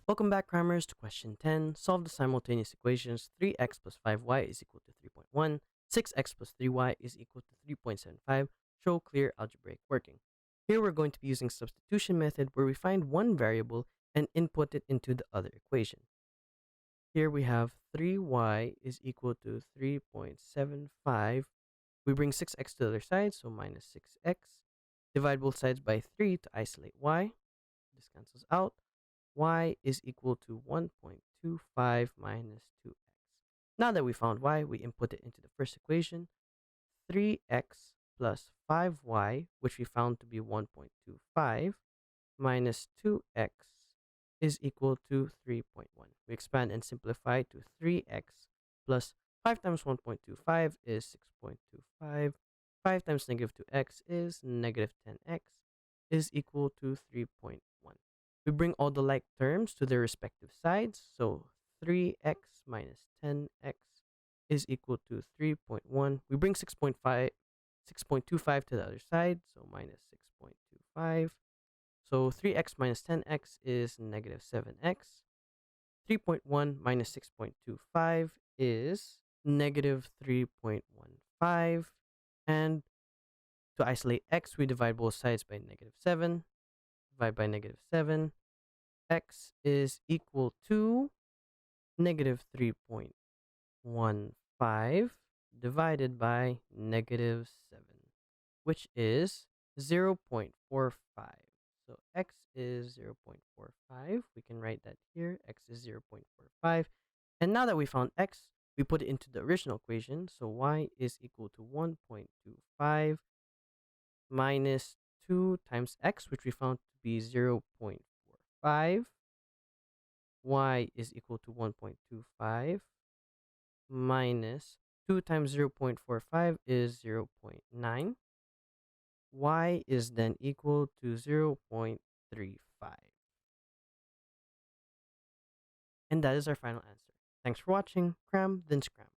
Welcome back, Crammers, to question 10. Solve the simultaneous equations 3x plus 5y is equal to 3.1, 6x plus 3y is equal to 3.75. Show clear algebraic working. Here we're going to be using substitution method where we find one variable and input it into the other equation. Here we have 3y is equal to 3.75. We bring 6x to the other side, so minus 6x. Divide both sides by 3 to isolate y. This cancels out. Y is equal to 1.25 minus 2x. Now that we found y, we input it into the first equation. 3x plus 5y, which we found to be 1.25, minus 2x is equal to 3.1. We expand and simplify to 3x plus 5 times 1.25 is 6.25. 5 times negative 2x is negative 10x is equal to 3.1. We bring all the like terms to their respective sides. So 3x minus 10x is equal to 3.1. We bring 6.25 to the other side. So minus 6.25. So 3x minus 10x is negative 7x. 3.1 minus 6.25 is negative 3.15. And to isolate x, we divide both sides by negative 7. Divide by negative 7. X is equal to negative 3.15 divided by negative 7, which is 0.45. So x is 0.45. We can write that here. X is 0.45. And now that we found x, we put it into the original equation. So y is equal to 1.25 minus 2 times x, which we found to be 0.45. Y is equal to 1.25 minus 2 times 0.45 is 0.9. Y is then equal to 0.35. And that is our final answer. Thanks for watching. Cram, then scram.